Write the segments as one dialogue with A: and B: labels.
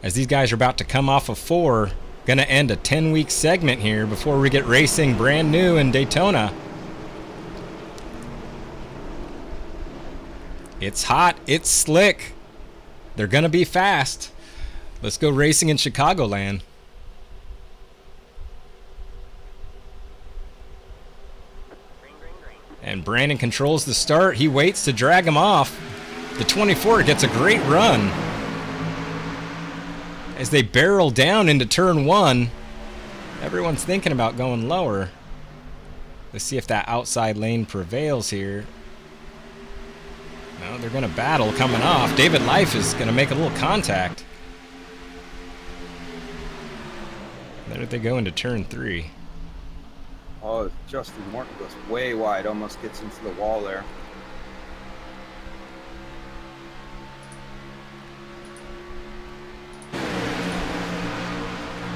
A: as these guys are about to come off of 4. Gonna end a 10-week segment here before we get racing brand new in Daytona. It's hot, it's slick. They're gonna be fast. Let's go racing in Chicagoland. And Brandon controls the start. He waits to drag him off. The 24 gets a great run as they barrel down into turn 1. Everyone's thinking about going lower. Let's see if that outside lane prevails here. No, they're going to battle coming off. David Life is going to make a little contact. There they go into turn 3.
B: Oh, Justin Morton goes way wide, almost gets into the wall there.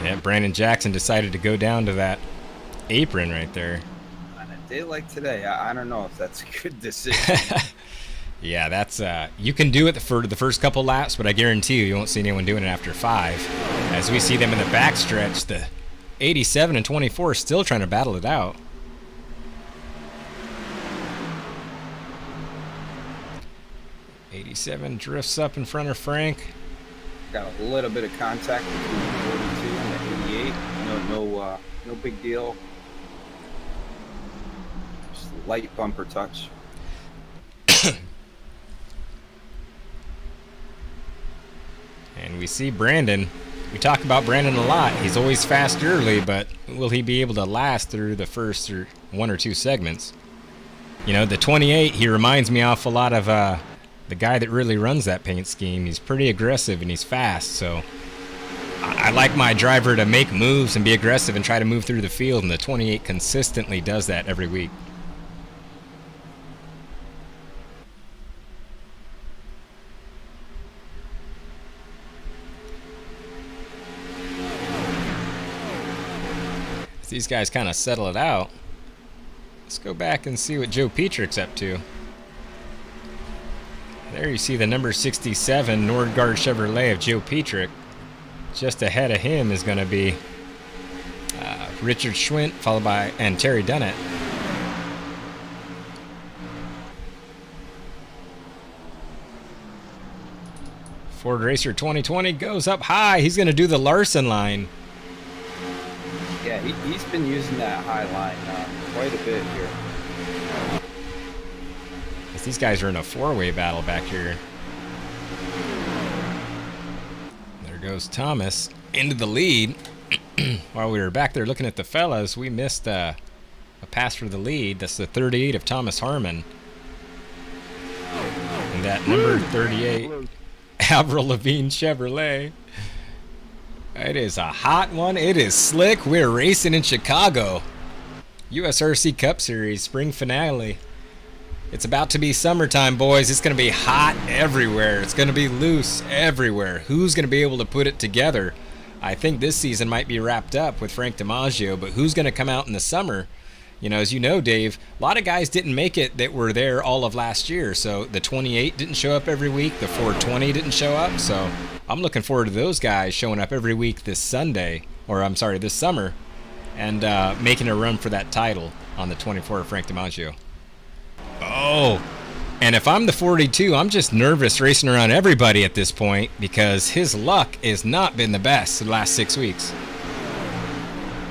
A: Yeah, Brandon Jackson decided to go down to that apron right there.
B: On a day like today, I don't know if that's a good decision.
A: Yeah, that's you can do it for the first couple laps, but I guarantee you won't see anyone doing it after 5. As we see them in the backstretch, the 87 and 24 still trying to battle it out. '87 drifts up in front of Frank.
B: Got a little bit of contact between the 42 and the 88. No big deal. Just a light bumper touch.
A: And we see Brandon. We talk about Brandon a lot. He's always fast early, but will he be able to last through the first 1 or 2 segments? You know, the 28, he reminds me awful lot of the guy that really runs that paint scheme. He's pretty aggressive and he's fast, so I like my driver to make moves and be aggressive and try to move through the field, and the 28 consistently does that every week. These guys kind of settle it out. Let's go back and see what Joe Petrick's up to. There you see the number 67 Nordgaard Chevrolet of Joe Petrick. Just ahead of him is going to be Richard Schwint, followed by Terry Dunnett. Ford Racer 2020 goes up high. He's going to do the Larson line.
B: Yeah, he's been using that high line quite a bit here.
A: These guys are in a 4-way battle back here. There goes Thomas into the lead. While we were back there looking at the fellas, we missed a pass for the lead. That's the 38 of Thomas Harmon. And that number 38, Avril Lavigne Chevrolet. It is a hot one. It is slick. We're racing in Chicago. USRC Cup Series spring finale. It's about to be summertime, boys. It's going to be hot everywhere. It's going to be loose everywhere. Who's going to be able to put it together? I think this season might be wrapped up with Frank DiMaggio, but who's going to come out in the summer? You know, as you know, Dave, a lot of guys didn't make it that were there all of last year. So the 28 didn't show up every week. The 420 didn't show up. So I'm looking forward to those guys showing up every week this Sunday, or I'm sorry, this summer, and making a run for that title on the 24 of Frank DiMaggio. Oh, and if I'm the 42, I'm just nervous racing around everybody at this point because his luck has not been the best the last 6 weeks.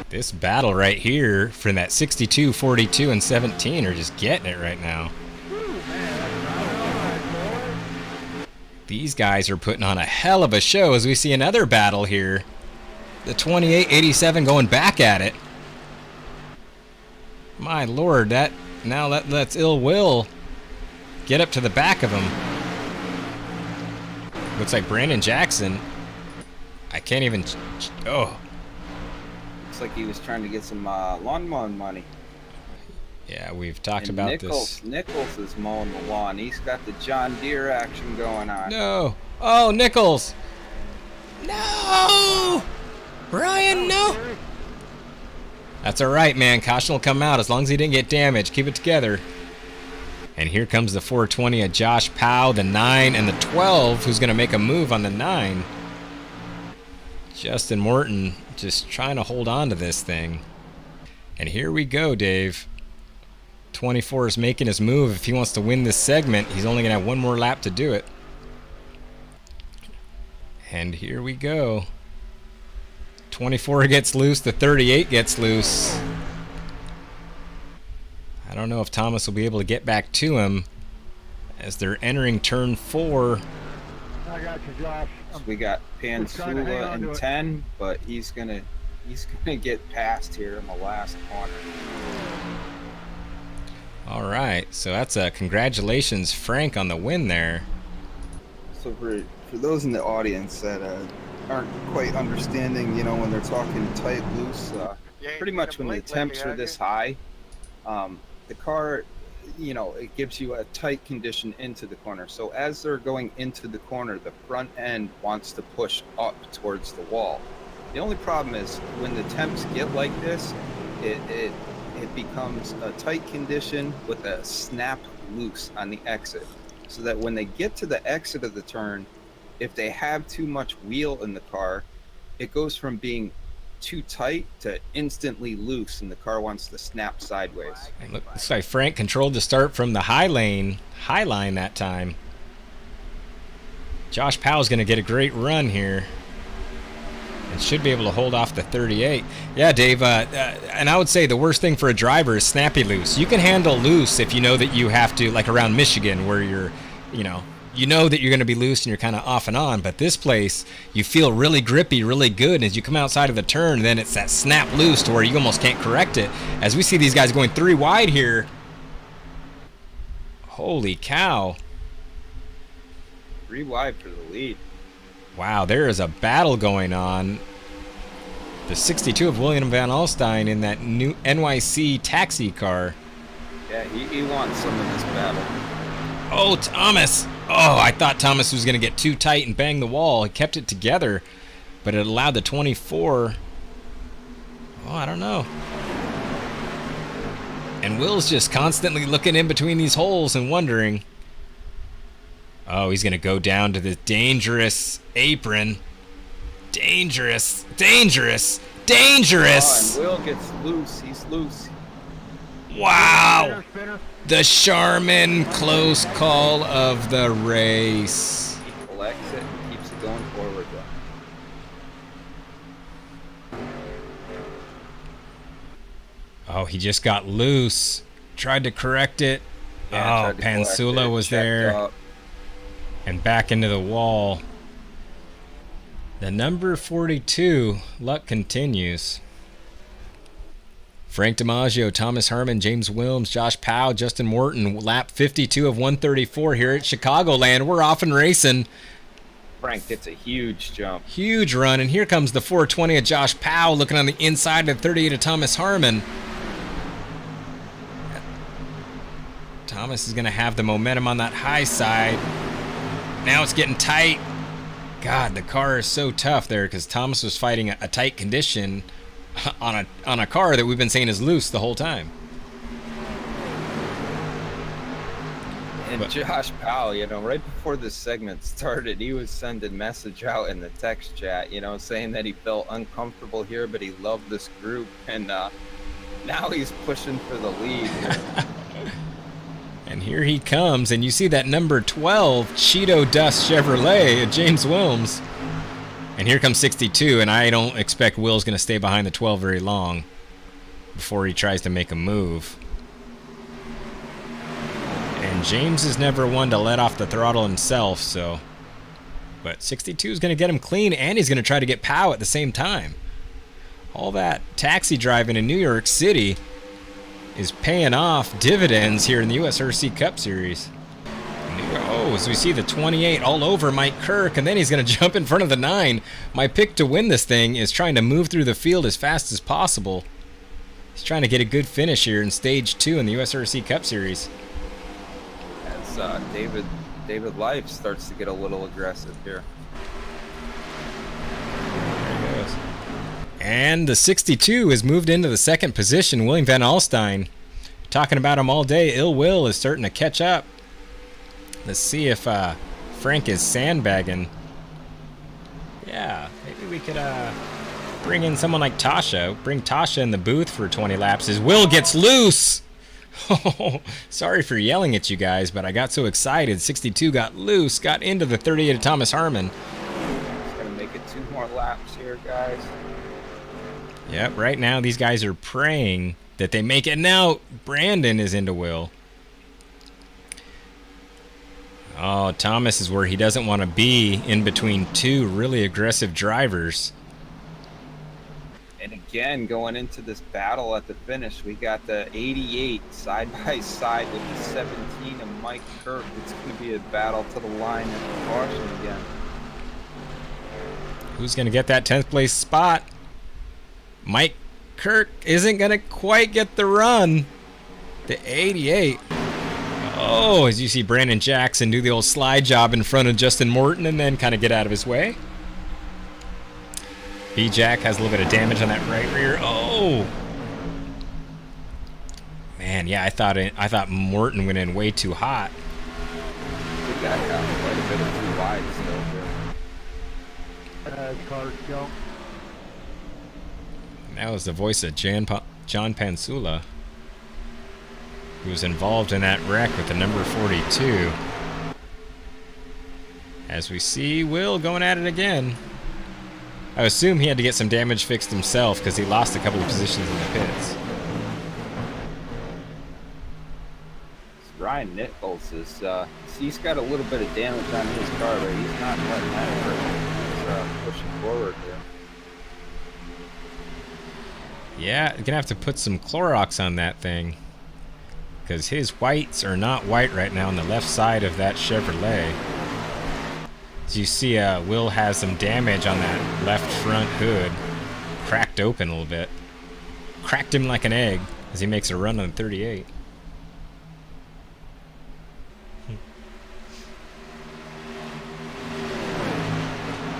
A: This battle right here from that 62, 42, and 17 are just getting it right now. These guys are putting on a hell of a show as we see another battle here. The 28, 87 going back at it. My lord, that now lets Ill Will get up to the back of him. Looks like Brandon Jackson. I can't even. Oh.
B: Looks like he was trying to get some lawn mowing money.
A: Yeah, we've talked about this.
B: Nichols is mowing the lawn. He's got the John Deere action going on.
A: No. Oh, Nichols. No. Brian, no. That's all right, man. Caution will come out as long as he didn't get damaged. Keep it together. And here comes the 420 of Josh Powell, the 9, and the 12, who's going to make a move on the 9. Justin Morton just trying to hold on to this thing. And here we go, Dave. 24 is making his move. If he wants to win this segment, he's only going to have one more lap to do it. And here we go. 24 gets loose. The 38 gets loose. I don't know if Thomas will be able to get back to him as they're entering turn 4.
C: I got you, Josh.
B: So we got Pansula in 10, but he's gonna get past here in the last corner.
A: All right, so that's a congratulations, Frank, on the win there.
D: So for those in the audience that aren't quite understanding, you know, when they're talking tight, loose,
B: Pretty much when the temps are this high, the car, you know, it gives you a tight condition into the corner. So as they're going into the corner, the front end wants to push up towards the wall. The only problem is when the temps get like this, it becomes a tight condition with a snap loose on the exit. So that when they get to the exit of the turn, if they have too much wheel in the car, it goes from being too tight to instantly loose, and the car wants to snap sideways.
A: And looks like Frank controlled the start from the high line that time. Josh Powell's going to get a great run here and should be able to hold off the 38. Yeah, Dave, and I would say the worst thing for a driver is snappy loose. You can handle loose if you know that you have to, like around Michigan, where you're, you know that you're going to be loose and you're kind of off and on. But this place, you feel really grippy, really good. And as you come outside of the turn, then it's that snap loose to where you almost can't correct it. As we see these guys going 3 wide here. Holy cow.
B: 3 wide for the lead.
A: Wow, there is a battle going on. The 62 of William Van Alstyne in that new NYC taxi car.
B: Yeah, he wants some of this battle.
A: Oh, Thomas. Oh, I thought Thomas was going to get too tight and bang the wall. He kept it together, but it allowed the 24. Oh, I don't know. And Will's just constantly looking in between these holes and wondering. Oh, he's going to go down to the dangerous apron. Dangerous. Dangerous. Dangerous.
B: Oh, and Will gets loose. He's loose.
A: Wow. The Charmin close call of the race.
B: He collects it and keeps it going forward, though.
A: Oh, he just got loose. Tried to correct it.
B: Yeah,
A: oh, Pansula was there.
B: Up.
A: And back into the wall. The number 42, luck continues. Frank DiMaggio, Thomas Herman, James Wilms, Josh Powell, Justin Morton, lap 52 of 134 here at Chicagoland. We're off and racing.
B: Frank gets a huge jump.
A: Huge run, and here comes the 420 of Josh Powell looking on the inside of the 38 of Thomas Harmon. Thomas is going to have the momentum on that high side. Now it's getting tight. God, the car is so tough there because Thomas was fighting a tight condition on a car that we've been saying is loose the whole time.
B: And Josh Powell, you know, right before this segment started, he was sending message out in the text chat, you know, saying that he felt uncomfortable here, but he loved this group. And now he's pushing for the lead.
A: And here he comes, and you see that number 12 Cheeto Dust Chevrolet, James Wilms. And here comes 62, and I don't expect Will's going to stay behind the 12 very long before he tries to make a move. And James is never one to let off the throttle himself, so. But 62 is going to get him clean, and he's going to try to get Pow at the same time. All that taxi driving in New York City is paying off dividends here in the USRC Cup Series. Oh, as we see the 28 all over Mike Kirk, and then he's going to jump in front of the 9. My pick to win this thing is trying to move through the field as fast as possible. He's trying to get a good finish here in Stage 2 in the USRC Cup Series.
B: As David Life starts to get a little aggressive here.
A: There he goes. And the 62 has moved into the second position. William Van Alstyne, talking about him all day. Ill Will is starting to catch up. Let's see if Frank is sandbagging. Yeah, maybe we could bring in someone like Tasha. Bring Tasha in the booth for 20 laps as Will gets loose. Oh, sorry for yelling at you guys, but I got so excited. 62 got loose, got into the 38 of Thomas Harmon.
B: Just gonna make it 2 more laps here, guys.
A: Yep, right now these guys are praying that they make it. Now Brandon is into Will. Oh, Thomas is where he doesn't want to be, in between 2 really aggressive drivers.
B: And again, going into this battle at the finish, we got the 88 side by side with the 17 of Mike Kirk. It's going to be a battle to the line and caution again.
A: Who's going to get that 10th place spot? Mike Kirk isn't going to quite get the run. The 88. Oh, as you see Brandon Jackson do the old slide job in front of Justin Morton and then kind of get out of his way. B-Jack has a little bit of damage on that right rear. Oh! Man, yeah, I thought Morton went in way too hot.
B: We got quite a bit of too wide still here.
C: Car's jump.
A: That was the voice of John Pansula, who was involved in that wreck with the number 42. As we see Will going at it again. I assume he had to get some damage fixed himself because he lost a couple of positions in the pits.
B: Ryan Nichols is, he's got a little bit of damage on his car, but he's not letting that hurt. He's pushing forward here.
A: Yeah, you're gonna have to put some Clorox on that thing, because his whites are not white right now on the left side of that Chevrolet. As you see, Will has some damage on that left front hood, cracked open a little bit. Cracked him like an egg as he makes a run on 38.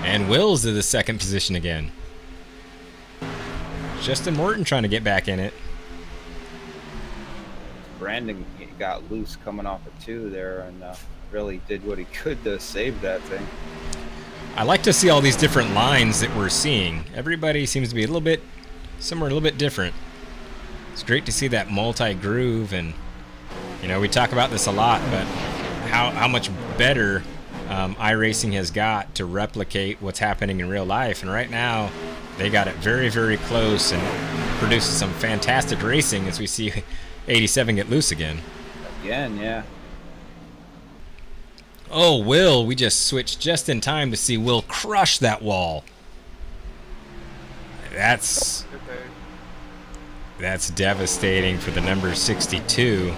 A: And Will's in the second position again. Justin Morton trying to get back in it.
B: Brandon got loose coming off of 2 there and really did what he could to save that thing.
A: I like to see all these different lines that we're seeing. Everybody seems to be a little bit, somewhere a little bit different. It's great to see that multi-groove, and you know, we talk about this a lot, but how much better iRacing has got to replicate what's happening in real life. And right now, they got it very, very close and produces some fantastic racing as we see 87 get loose again.
B: Again, yeah.
A: Oh, Will, we just switched just in time to see Will crush that wall. That's devastating for the number 62.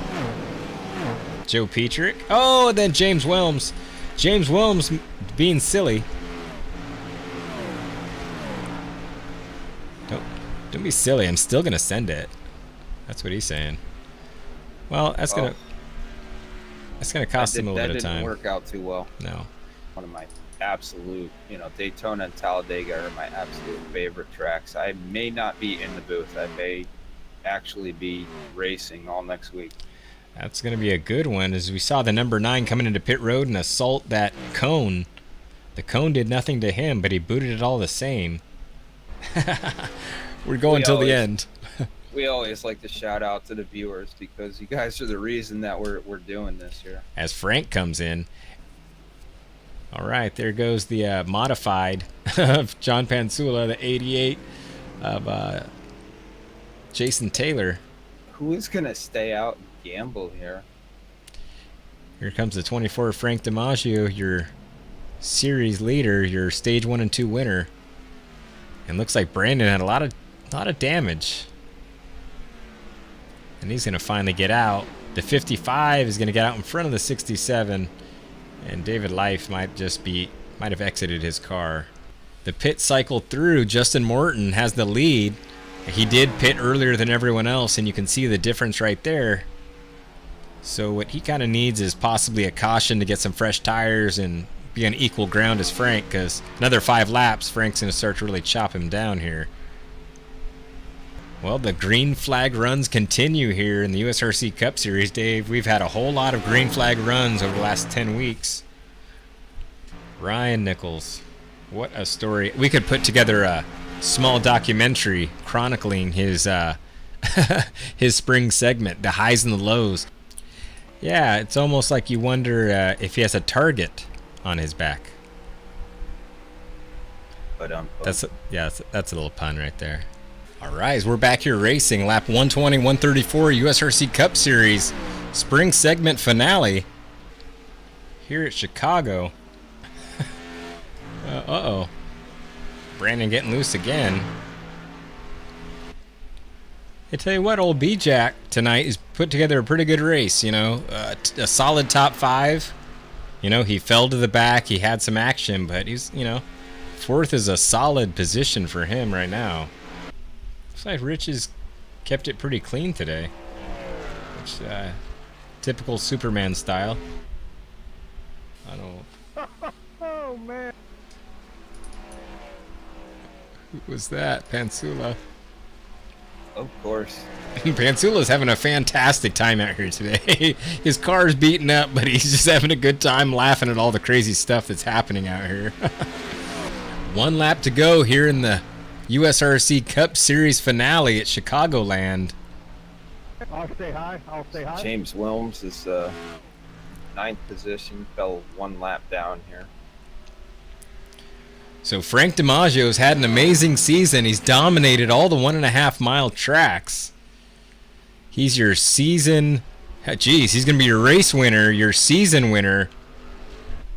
A: Joe Petrick. Oh, and then James Wilms. James Wilms being silly. Don't be silly. I'm still going to send it. That's what he's saying. Well, that's going to cost him a little bit of time.
B: That didn't work out too well.
A: No.
B: One of my absolute, Daytona and Talladega are my absolute favorite tracks. I may not be in the booth. I may actually be racing all next week.
A: That's going to be a good one, as we saw the number 9 coming into pit road and assault that cone. The cone did nothing to him, but he booted it all the same. We're going till the end.
B: We always like to shout out to the viewers because you guys are the reason that we're doing this here.
A: As Frank comes in. All right, there goes the modified of John Pansula, the 88 of Jason Taylor.
B: Who is going to stay out and gamble here?
A: Here comes the 24 Frank DiMaggio, your series leader, your stage 1 and 2 winner. And looks like Brandon had a lot of damage. And he's going to finally get out. The 55 is going to get out in front of the 67. And David Life might have exited his car. The pit cycled through. Justin Morton has the lead. He did pit earlier than everyone else, and you can see the difference right there. So what he kind of needs is possibly a caution to get some fresh tires and be on equal ground as Frank, because another 5 laps, Frank's going to start to really chop him down here. Well, the green flag runs continue here in the USRC Cup Series, Dave. We've had a whole lot of green flag runs over the last 10 weeks. Ryan Nichols. What a story. We could put together a small documentary chronicling his his spring segment, the highs and the lows. Yeah, it's almost like you wonder if he has a target on his back.
B: But
A: that's a little pun right there. All right, we're back here racing lap 120, 134 USRC Cup Series spring segment finale here at Chicago. Uh-oh. Brandon getting loose again. I tell you what, old B-Jack tonight has put together a pretty good race, you know. A solid top 5. You know, he fell to the back. He had some action, but he's, you know, 4th is a solid position for him right now. Looks like Rich has kept it pretty clean today. Which, typical Superman style. I don't...
C: Oh, man.
A: Who was that? Pansula.
B: of course.
A: Pansula's having a fantastic time out here today. His car's beaten up, but he's just having a good time laughing at all the crazy stuff that's happening out here. 1 lap to go here in the USRC Cup Series finale at Chicagoland.
C: I'll stay high. I'll stay high.
B: James Wilms is 9th position, fell 1 lap down here.
A: So Frank DiMaggio's had an amazing season. He's dominated all the 1.5 mile tracks. He's your season... Geez, he's going to be your race winner, your season winner.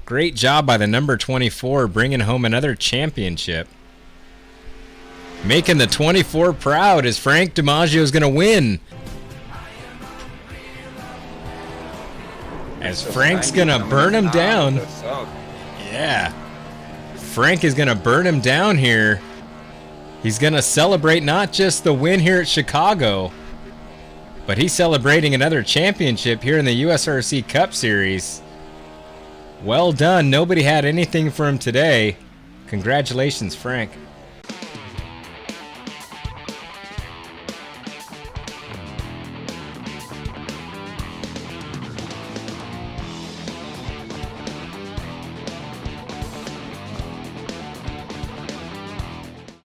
A: Great job by the number 24, bringing home another championship. Making the 24 proud as Frank DiMaggio's going to win. As Frank's going to burn him down. Yeah. Frank is going to burn him down here. He's going to celebrate not just the win here at Chicago, but he's celebrating another championship here in the USRC Cup Series. Well done. Nobody had anything for him today. Congratulations, Frank.